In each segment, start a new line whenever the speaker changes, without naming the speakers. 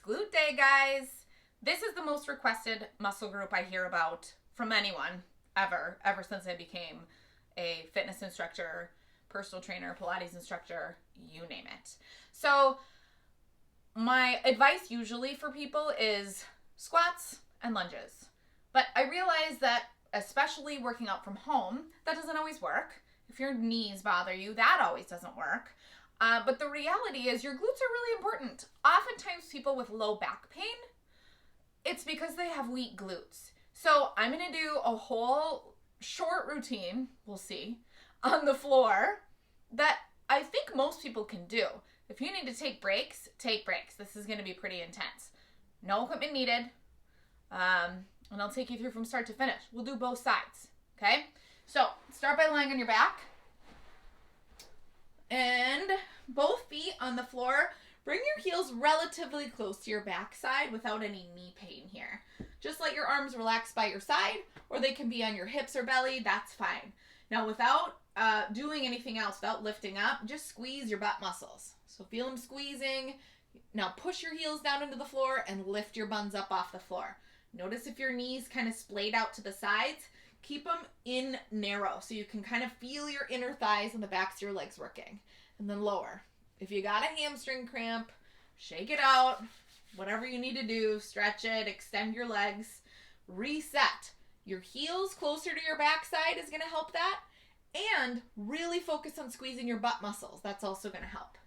glute day, guys. This is the most requested muscle group I hear about from anyone ever since I became a fitness instructor, personal trainer, Pilates instructor, you name it. So my advice usually for people is squats and lunges. But I realize that especially working out from home, that doesn't always work. If your knees bother you, that always doesn't work. But the reality is your glutes are really important. Oftentimes people with low back pain, it's because they have weak glutes. So I'm going to do a whole short routine, we'll see, on the floor that I think most people can do. If you need to take breaks, take breaks. This is going to be pretty intense. No equipment needed. And I'll take you through from start to finish. We'll do both sides, okay? So start by lying on your back. And both feet on the floor. Bring your heels relatively close to your backside without any knee pain here. Just let your arms relax by your side, or they can be on your hips or belly. That's fine. Now, without doing anything else, without lifting up, just squeeze your butt muscles. So feel them squeezing. Now push your heels down into the floor and lift your buns up off the floor. Notice if your knees kind of splayed out to the sides, keep them in narrow so you can kind of feel your inner thighs and the backs of your legs working. And then lower. If you got a hamstring cramp, shake it out. Whatever you need to do, stretch it, extend your legs, reset. Your heels closer to your backside is going to help that. And really focus on squeezing your butt muscles. That's also going to help.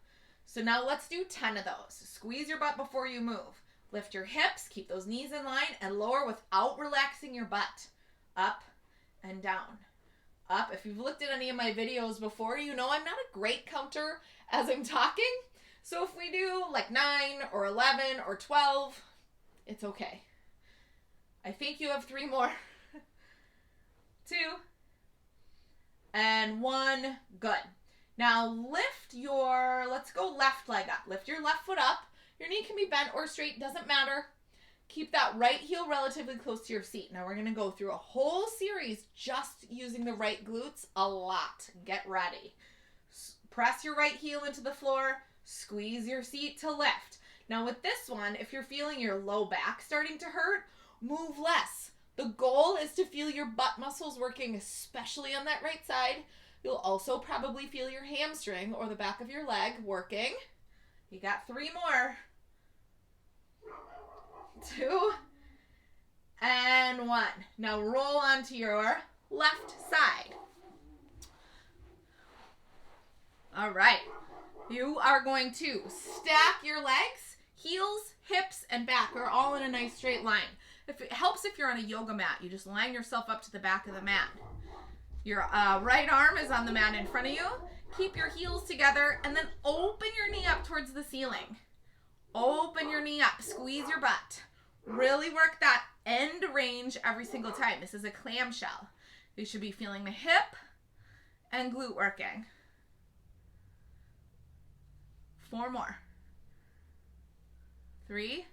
So now let's do 10 of those. Squeeze your butt before you move. Lift your hips, keep those knees in line, and lower without relaxing your butt. Up and down. Up. If you've looked at any of my videos before, you know I'm not a great counter as I'm talking. So if we do like 9 or 11 or 12, it's okay. I think you have 3 more. 2 and 1. Good. Now lift let's go left leg up. Lift your left foot up. Your knee can be bent or straight, doesn't matter. Keep that right heel relatively close to your seat. Now we're going to go through a whole series just using the right glutes a lot. Get ready. Press your right heel into the floor. Squeeze your seat to lift. Now with this one, if you're feeling your low back starting to hurt, move less. The goal is to feel your butt muscles working, especially on that right side. You'll also probably feel your hamstring or the back of your leg working. You got 3 more. 2 and 1. Now roll onto your left side. All right. You are going to stack your legs, heels, hips, and back are all in a nice straight line. It helps if you're on a yoga mat. You just line yourself up to the back of the mat. Your right arm is on the mat in front of you. Keep your heels together and then open your knee up towards the ceiling. Open your knee up. Squeeze your butt. Really work that end range every single time. This is a clamshell. You should be feeling the hip and glute working. 4 more. 3.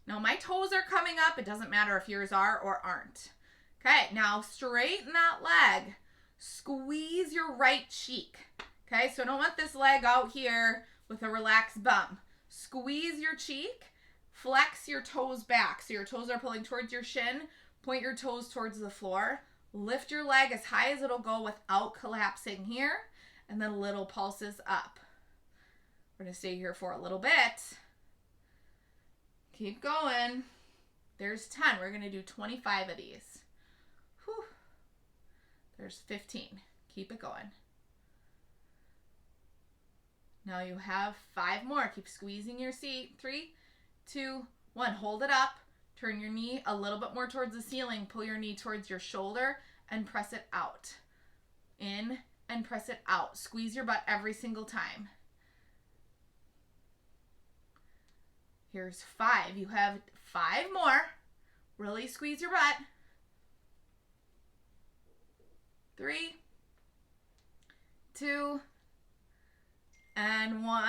Now my toes are coming up. It doesn't matter if yours are or aren't. Okay, now straighten that leg. Squeeze your right cheek. Okay, so I don't want this leg out here with a relaxed bum. Squeeze your cheek. Flex your toes back. So your toes are pulling towards your shin. Point your toes towards the floor. Lift your leg as high as it'll go without collapsing here. And then little pulses up. We're going to stay here for a little bit. Keep going. There's 10. We're going to do 25 of these. Whew. There's 15. Keep it going. Now you have 5 more. Keep squeezing your seat. 3, 2, 1. Hold it up. Turn your knee a little bit more towards the ceiling. Pull your knee towards your shoulder and press it out. In and press it out. Squeeze your butt every single time. Here's 5. You have 5 more. Really squeeze your butt. 3, 2, and 1.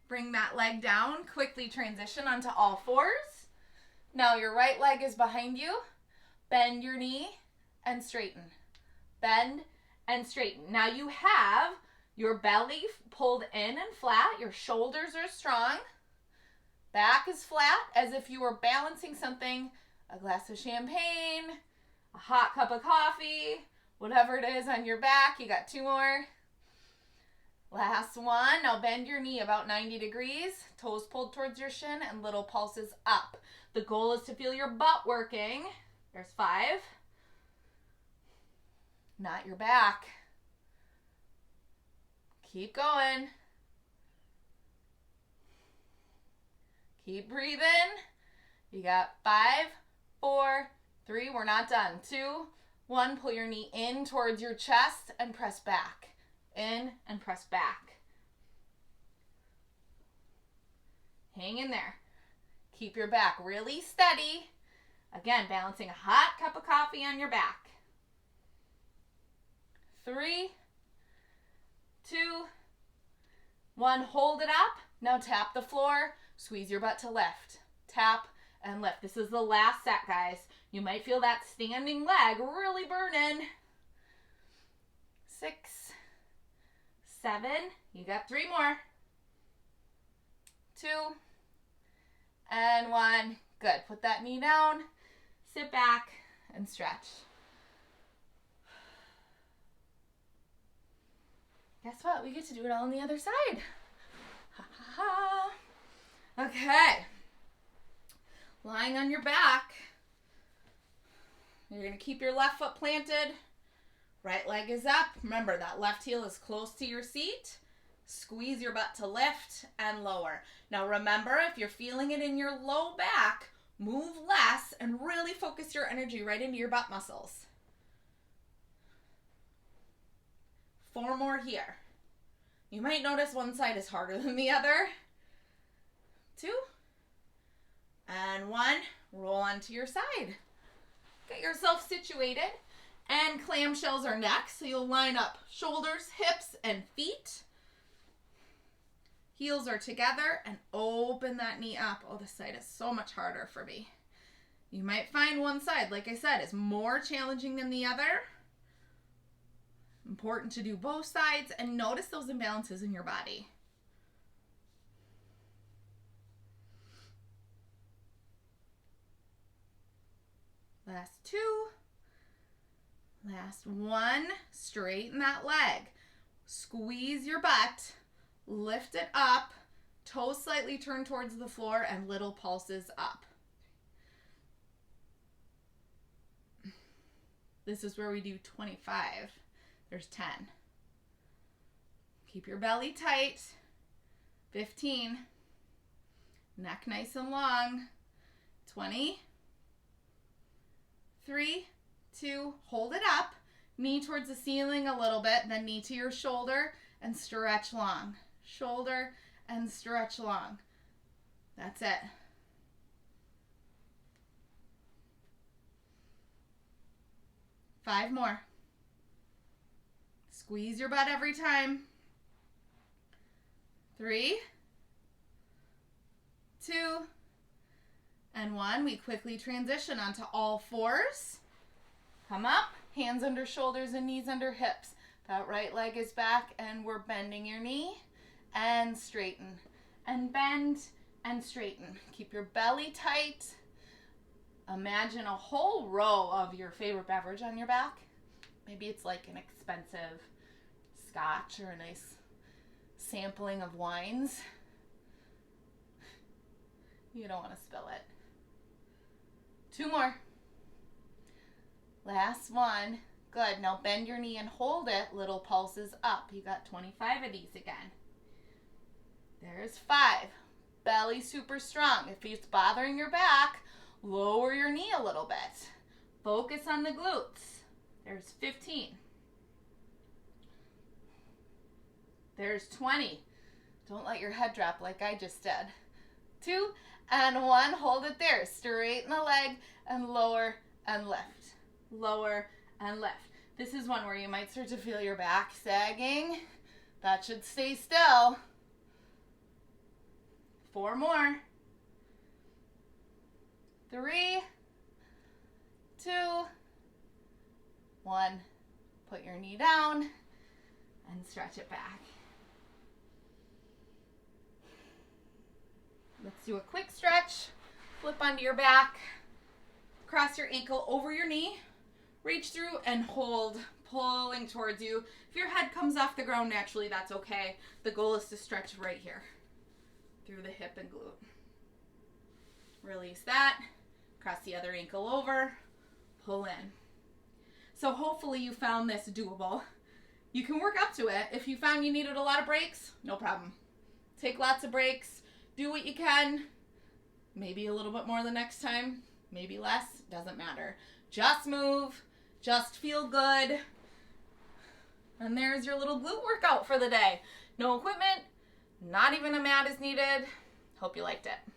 Bring that leg down. Quickly transition onto all 4s. Now your right leg is behind you. Bend your knee and straighten. Bend and straighten. Now you have your belly pulled in and flat. Your shoulders are strong. Back is flat as if you were balancing something, a glass of champagne, a hot cup of coffee, whatever it is on your back. You got 2 more. Last one. Now bend your knee about 90 degrees, toes pulled towards your shin, and little pulses up. The goal is to feel your butt working. There's 5. Not your back. Keep going. Keep breathing. You got 5, 4, 3. We're not done. 2, 1. Pull your knee in towards your chest and press back. In and press back. Hang in there. Keep your back really steady. Again, balancing a hot cup of coffee on your back. 3, 2, 1. Hold it up. Now tap the floor. Squeeze your butt to lift. Tap and lift. This is the last set, guys. You might feel that standing leg really burning. 6, 7. You got 3 more. 2 and 1. Good. Put that knee down. Sit back and stretch. Guess what? We get to do it all on the other side. Ha ha ha. Okay. Lying on your back. You're going to keep your left foot planted. Right leg is up. Remember, that left heel is close to your seat. Squeeze your butt to lift and lower. Now remember, if you're feeling it in your low back, move less and really focus your energy right into your butt muscles. 4 more here. You might notice one side is harder than the other. 2 and 1. Roll onto your side. Get yourself situated. And clamshells are next. So you'll line up shoulders, hips, and feet. Heels are together and open that knee up. Oh, this side is so much harder for me. You might find one side, like I said, is more challenging than the other. Important to do both sides and notice those imbalances in your body. Last 2. Last 1. Straighten that leg. Squeeze your butt. Lift it up. Toes slightly turn towards the floor and little pulses up. This is where we do 25. There's 10. Keep your belly tight. 15. Neck nice and long. 20. 3, 2, hold it up. Knee towards the ceiling a little bit, then knee to your shoulder and stretch long. Shoulder and stretch long. That's it. Five more. Squeeze your butt every time. 3, 2, and 1. We quickly transition onto all 4s. Come up, hands under shoulders and knees under hips. That right leg is back and we're bending your knee and straighten and bend and straighten. Keep your belly tight. Imagine a whole row of your favorite beverage on your back. Maybe it's like an expensive scotch or a nice sampling of wines. You don't want to spill it. 2 more. Last one. Good. Now bend your knee and hold it. Little pulses up. You got 25 of these again. There's 5. Belly super strong. If it's bothering your back, lower your knee a little bit. Focus on the glutes. There's 15. There's 20. Don't let your head drop like I just did. 2 and 1. Hold it there. Straighten the leg and lower and lift. Lower and lift. This is one where you might start to feel your back sagging. That should stay still. 4 more. 3, 2, 1. Put your knee down and stretch it back. Let's do a quick stretch, flip onto your back, cross your ankle over your knee, reach through and hold, pulling towards you. If your head comes off the ground naturally, that's okay. The goal is to stretch right here through the hip and glute. Release that, cross the other ankle over, pull in. So hopefully you found this doable. You can work up to it. If you found you needed a lot of breaks, no problem. Take lots of breaks, do what you can, maybe a little bit more the next time, maybe less, doesn't matter. Just move, just feel good. And there's your little glute workout for the day. No equipment, not even a mat is needed. Hope you liked it.